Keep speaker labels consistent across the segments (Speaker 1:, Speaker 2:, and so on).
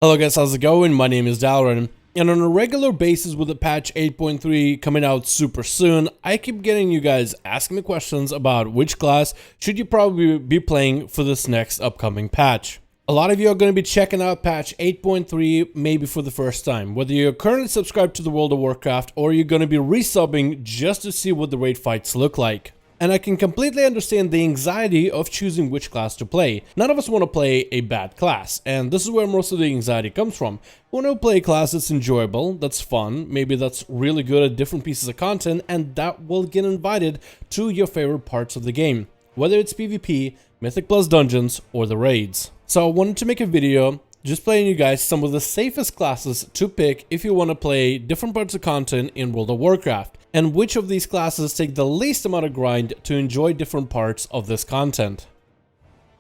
Speaker 1: Hello guys, how's it going? My name is Dalaran, and on a regular basis with the patch 8.3 coming out super soon, I keep getting you guys asking me questions about which class should you probably be playing for this next upcoming patch. A lot of you are going to be checking out patch 8.3 maybe for the first time, whether you're currently subscribed to the World of Warcraft or you're going to be resubbing just to see what the raid fights look like. And I can completely understand the anxiety of choosing which class to play. None of us want to play a bad class, and this is where most of the anxiety comes from. We want to play a class that's enjoyable, that's fun, maybe that's really good at different pieces of content, and that will get invited to your favorite parts of the game, whether it's PvP, Mythic plus dungeons, or the raids. So I wanted to make a video just playing you guys some of the safest classes to pick if you want to play different parts of content in World of Warcraft, and which of these classes take the least amount of grind to enjoy different parts of this content.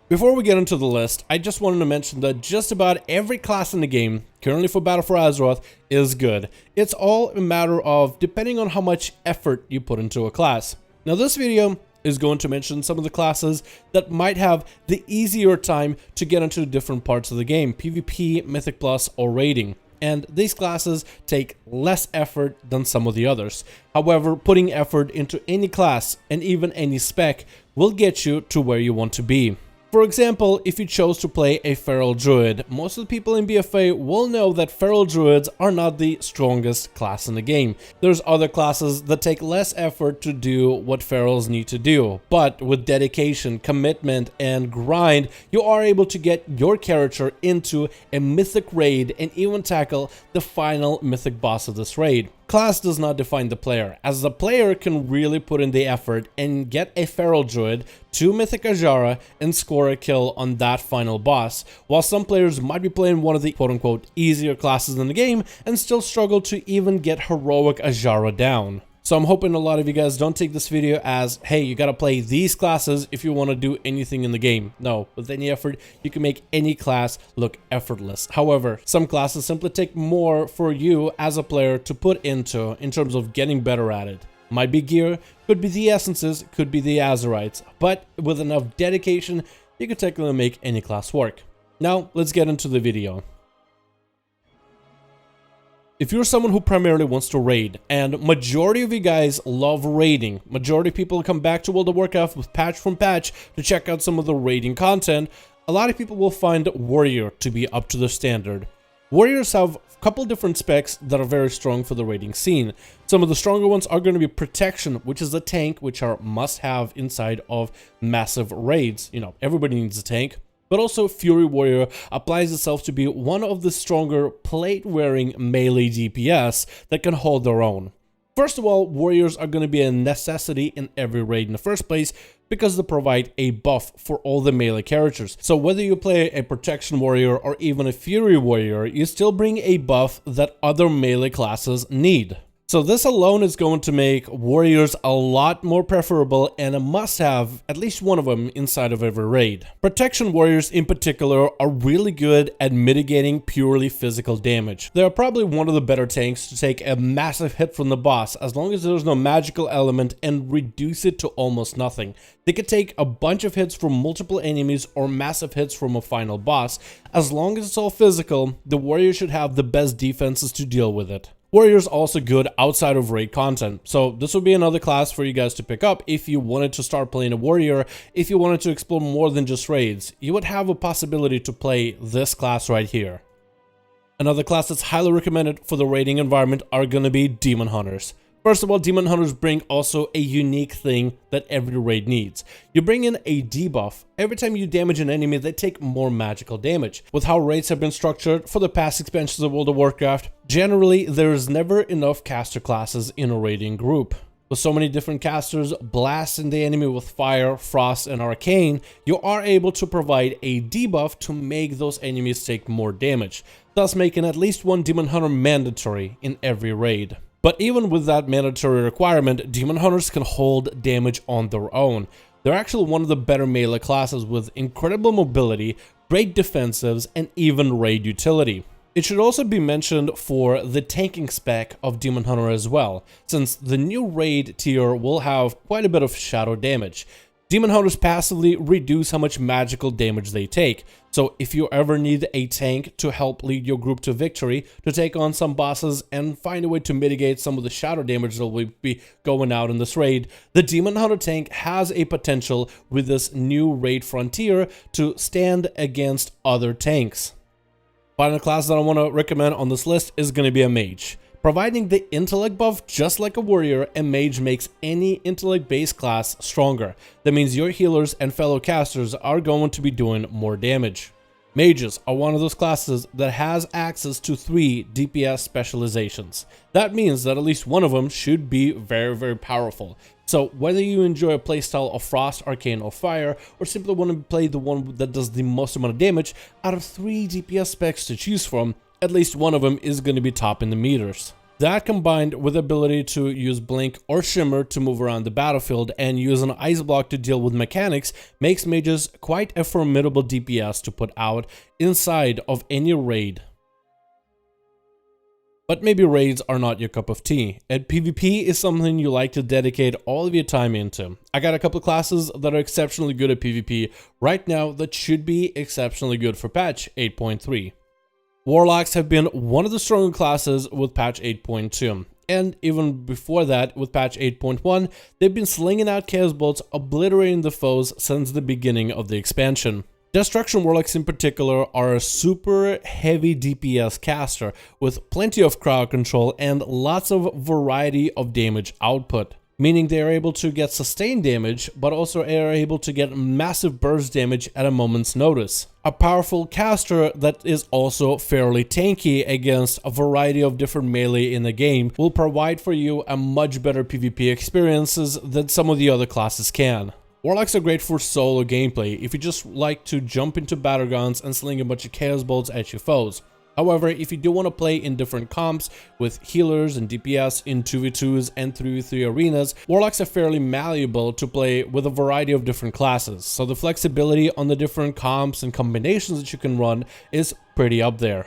Speaker 1: Before we get into the list, I just wanted to mention that just about every class in the game, currently for Battle for Azeroth, is good. It's all a matter of depending on how much effort you put into a class. Now this video is going to mention some of the classes that might have the easier time to get into different parts of the game, PvP, Mythic Plus, or raiding. And these classes take less effort than some of the others. However, putting effort into any class and even any spec will get you to where you want to be. For example, if you chose to play a Feral Druid, most of the people in BFA will know that Feral Druids are not the strongest class in the game. There's other classes that take less effort to do what Ferals need to do, but with dedication, commitment, and grind, you are able to get your character into a Mythic raid and even tackle the final Mythic boss of this raid. Class does not define the player, as the player can really put in the effort and get a Feral Druid to Mythic Azara and score a kill on that final boss, while some players might be playing one of the quote-unquote easier classes in the game and still struggle to even get Heroic Azara down. So I'm hoping a lot of you guys don't take this video as, hey, you gotta play these classes if you want to do anything in the game. No, with any effort, you can make any class look effortless. However, some classes simply take more for you as a player to put into in terms of getting better at it. Might be gear, could be the essences, could be the Azerites, but with enough dedication, you can technically make any class work. Now, let's get into the video. If you're someone who primarily wants to raid, and majority of you guys love raiding, majority of people come back to World of Warcraft with patch from patch to check out some of the raiding content, a lot of people will find Warrior to be up to the standard. Warriors have a couple different specs that are very strong for the raiding scene. Some of the stronger ones are going to be Protection, which is a tank, which are must-have inside of massive raids. You know, everybody needs a tank. But also Fury Warrior applies itself to be one of the stronger plate-wearing melee DPS that can hold their own. First of all, Warriors are going to be a necessity in every raid in the first place because they provide a buff for all the melee characters. So whether you play a Protection Warrior or even a Fury Warrior, you still bring a buff that other melee classes need. So this alone is going to make Warriors a lot more preferable and a must-have, at least one of them inside of every raid. Protection Warriors in particular are really good at mitigating purely physical damage. They are probably one of the better tanks to take a massive hit from the boss as long as there's no magical element and reduce it to almost nothing. They could take a bunch of hits from multiple enemies or massive hits from a final boss. As long as it's all physical, the Warrior should have the best defenses to deal with it. Warrior's also good outside of raid content, so this would be another class for you guys to pick up if you wanted to start playing a Warrior, if you wanted to explore more than just raids. You would have a possibility to play this class right here. Another class that's highly recommended for the raiding environment are going to be Demon Hunters. First of all, Demon Hunters bring also a unique thing that every raid needs. You bring in a debuff. Every time you damage an enemy, they take more magical damage. With how raids have been structured for the past expansions of World of Warcraft, generally there is never enough caster classes in a raiding group. With so many different casters blasting the enemy with Fire, Frost, and Arcane, you are able to provide a debuff to make those enemies take more damage, thus making at least one Demon Hunter mandatory in every raid. But even with that mandatory requirement, Demon Hunters can hold damage on their own. They're actually one of the better melee classes with incredible mobility, great defensives, and even raid utility. It should also be mentioned for the tanking spec of Demon Hunter as well, since the new raid tier will have quite a bit of shadow damage. Demon Hunters passively reduce how much magical damage they take. So if you ever need a tank to help lead your group to victory, to take on some bosses and find a way to mitigate some of the shadow damage that will be going out in this raid, the Demon Hunter tank has a potential with this new raid frontier to stand against other tanks. Final class that I want to recommend on this list is going to be a mage. Providing the intellect buff just like a warrior, a mage makes any intellect based class stronger. That means your healers and fellow casters are going to be doing more damage. Mages are one of those classes that has access to 3 DPS specializations. That means that at least one of them should be very powerful. So whether you enjoy a playstyle of Frost, Arcane, or Fire, or simply want to play the one that does the most amount of damage, out of 3 DPS specs to choose from, at least one of them is going to be top in the meters. That combined with the ability to use Blink or Shimmer to move around the battlefield and use an Ice Block to deal with mechanics makes mages quite a formidable DPS to put out inside of any raid. But maybe raids are not your cup of tea, and PvP is something you like to dedicate all of your time into. I got a couple of classes that are exceptionally good at PvP right now that should be exceptionally good for patch 8.3. Warlocks have been one of the stronger classes with patch 8.2, and even before that with patch 8.1, they've been slinging out chaos bolts, obliterating the foes since the beginning of the expansion. Destruction Warlocks in particular are a super heavy DPS caster with plenty of crowd control and lots of variety of damage output. Meaning they are able to get sustained damage, but also are able to get massive burst damage at a moment's notice. A powerful caster that is also fairly tanky against a variety of different melee in the game will provide for you a much better PvP experiences than some of the other classes can. Warlocks are great for solo gameplay if you just like to jump into battlegrounds and sling a bunch of chaos bolts at your foes. However, if you do want to play in different comps with healers and DPS in 2v2s and 3v3 arenas, Warlocks are fairly malleable to play with a variety of different classes, so the flexibility on the different comps and combinations that you can run is pretty up there.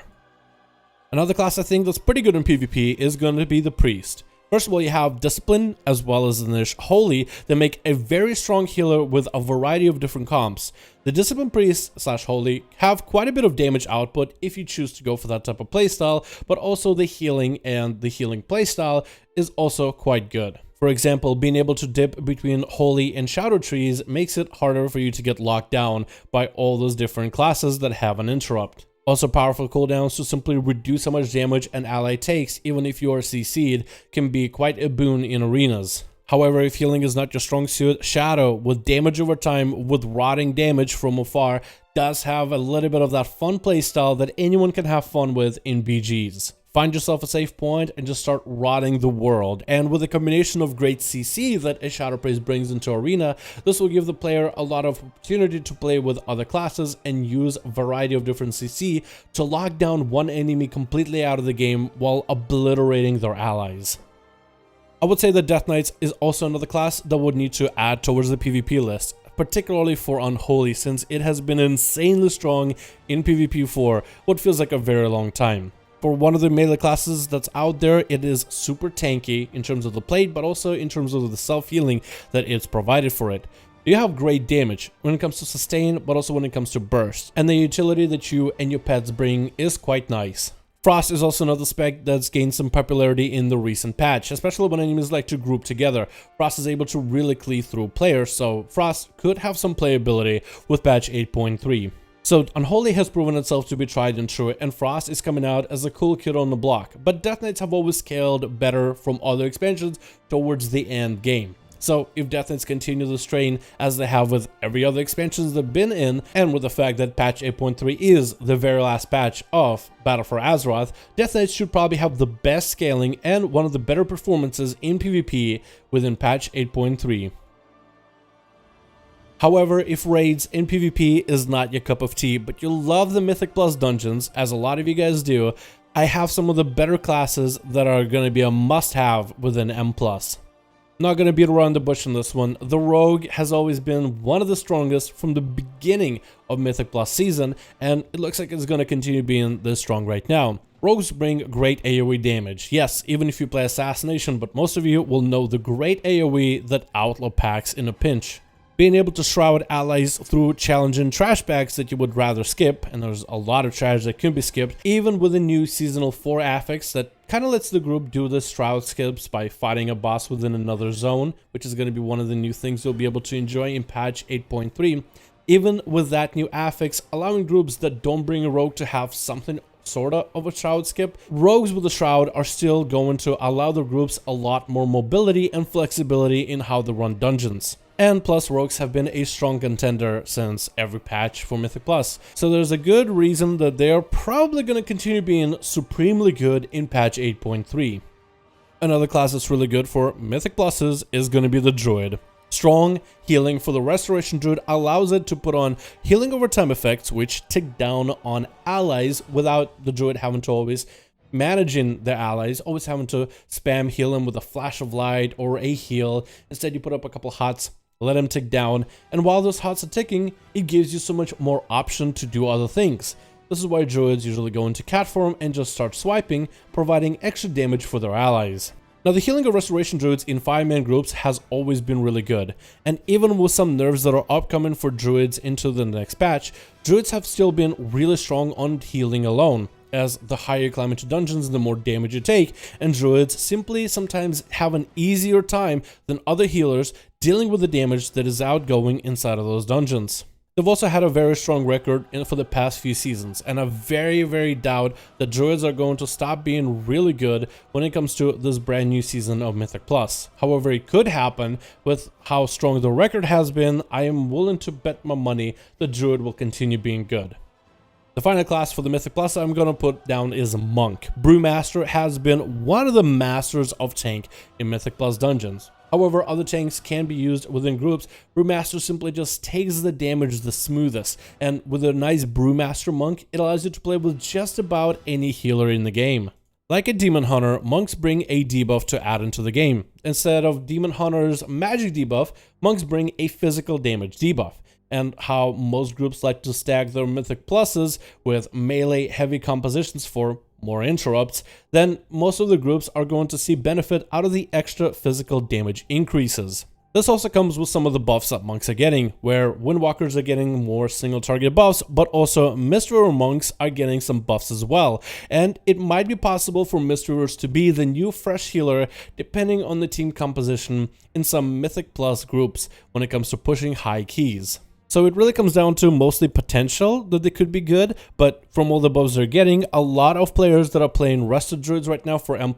Speaker 1: Another class I think that's pretty good in PvP is going to be the Priest. First of all, you have Discipline as well as the niche Holy that make a very strong healer with a variety of different comps. The Discipline Priest / Holy have quite a bit of damage output if you choose to go for that type of playstyle, but also the healing and the healing playstyle is also quite good. For example, being able to dip between Holy and Shadow Trees makes it harder for you to get locked down by all those different classes that have an interrupt. Also, powerful cooldowns to simply reduce how much damage an ally takes even if you are CC'd can be quite a boon in arenas. However, if healing is not your strong suit, Shadow, with damage over time with rotting damage from afar, does have a little bit of that fun playstyle that anyone can have fun with in BGs. Find yourself a safe point and just start rotting the world. And with a combination of great CC that a Shadow Priest brings into arena, this will give the player a lot of opportunity to play with other classes and use a variety of different CC to lock down one enemy completely out of the game while obliterating their allies. I would say that Death Knights is also another class that would need to add towards the PvP list, particularly for Unholy, since it has been insanely strong in PvP for what feels like a very long time. For one of the melee classes that's out there, it is super tanky in terms of the plate, but also in terms of the self-healing that it's provided for it. You have great damage when it comes to sustain, but also when it comes to burst, and the utility that you and your pets bring is quite nice. Frost is also another spec that's gained some popularity in the recent patch, especially when enemies like to group together. Frost is able to really cleave through players, so Frost could have some playability with patch 8.3. So Unholy has proven itself to be tried and true, and Frost is coming out as a cool kid on the block, but Death Knights have always scaled better from other expansions towards the end game. So if Death Knights continue this train as they have with every other expansions they've been in, and with the fact that patch 8.3 is the very last patch of Battle for Azeroth, Death Knights should probably have the best scaling and one of the better performances in PvP within patch 8.3. However, if raids in PvP is not your cup of tea, but you love the Mythic Plus dungeons, as a lot of you guys do, I have some of the better classes that are going to be a must-have within M+. Not going to beat around the bush on this one. The Rogue has always been one of the strongest from the beginning of Mythic Plus season, and it looks like it's going to continue being this strong right now. Rogues bring great AoE damage, yes, even if you play Assassination, but most of you will know the great AoE that Outlaw packs in a pinch. being able to shroud allies through challenging trash bags that you would rather skip, and there's a lot of trash that can be skipped, even with the new seasonal 4 affix that kind of lets the group do the shroud skips by fighting a boss within another zone, which is going to be one of the new things you'll be able to enjoy in patch 8.3. Even with that new affix, allowing groups that don't bring a rogue to have something sorta of a shroud skip, rogues with a shroud are still going to allow the groups a lot more mobility and flexibility in how they run dungeons. And plus, rogues have been a strong contender since every patch for Mythic Plus, so there's a good reason that they are probably going to continue being supremely good in patch 8.3. Another class that's really good for Mythic Pluses is going to be the Druid. Strong healing for the Restoration Druid allows it to put on healing over time effects, which tick down on allies without the Druid having to always managing their allies, always having to spam heal them with a flash of light or a heal. Instead, you put up a couple hots, let them tick down, and while those hots are ticking, it gives you so much more option to do other things. This is why druids usually go into cat form and just start swiping, providing extra damage for their allies. Now, the healing of Restoration Druids in 5-man groups has always been really good, and even with some nerfs that are upcoming for druids into the next patch, druids have still been really strong on healing alone, as the higher you climb into dungeons, the more damage you take, and druids simply sometimes have an easier time than other healers dealing with the damage that is outgoing inside of those dungeons. They've also had a very strong record for the past few seasons, and I very doubt that druids are going to stop being really good when it comes to this brand new season of Mythic Plus. However, it could happen with how strong the record has been. I am willing to bet my money that druid will continue being good. The final class for the Mythic Plus I'm going to put down is Monk. Brewmaster has been one of the masters of tank in Mythic Plus dungeons. However, other tanks can be used within groups. Brewmaster simply just takes the damage the smoothest, and with a nice Brewmaster Monk, it allows you to play with just about any healer in the game. Like a Demon Hunter, monks bring a debuff to add into the game. Instead of Demon Hunter's magic debuff, monks bring a physical damage debuff. And how most groups like to stack their Mythic Pluses with melee heavy compositions for more interrupts, then most of the groups are going to see benefit out of the extra physical damage increases. This also comes with some of the buffs that monks are getting, where Windwalkers are getting more single target buffs, but also Mistweaver monks are getting some buffs as well. And it might be possible for Mistweavers to be the new fresh healer depending on the team composition in some Mythic Plus groups when it comes to pushing high keys. So it really comes down to mostly potential that they could be good, but from all the buffs they're getting, a lot of players that are playing Rested Druids right now for M+,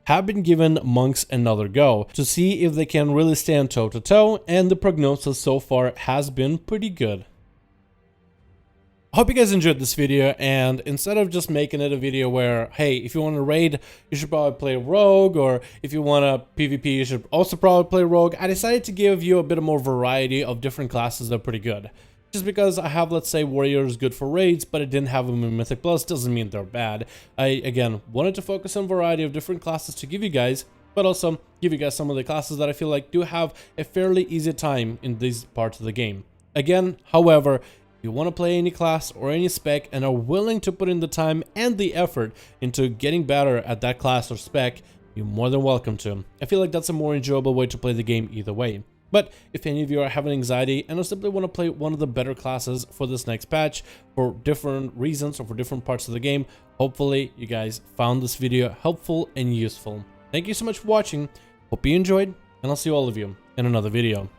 Speaker 1: have been given monks another go to see if they can really stand toe-to-toe, and the prognosis so far has been pretty good. I hope you guys enjoyed this video, and instead of just making it a video where, hey, if you want to raid, you should probably play Rogue, or if you want to PvP, you should also probably play Rogue, I decided to give you a bit more variety of different classes that are pretty good. Just because I have, let's say, Warriors good for raids, but I didn't have them in Mythic Plus doesn't mean they're bad. I, again, wanted to focus on a variety of different classes to give you guys, but also give you guys some of the classes that I feel like do have a fairly easy time in these parts of the game. Again, however, if you want to play any class or any spec and are willing to put in the time and the effort into getting better at that class or spec, you're more than welcome to. I feel like that's a more enjoyable way to play the game either way. But if any of you are having anxiety and simply want to play one of the better classes for this next patch for different reasons or for different parts of the game, hopefully you guys found this video helpful and useful. Thank you so much for watching. Hope you enjoyed, and I'll see all of you in another video.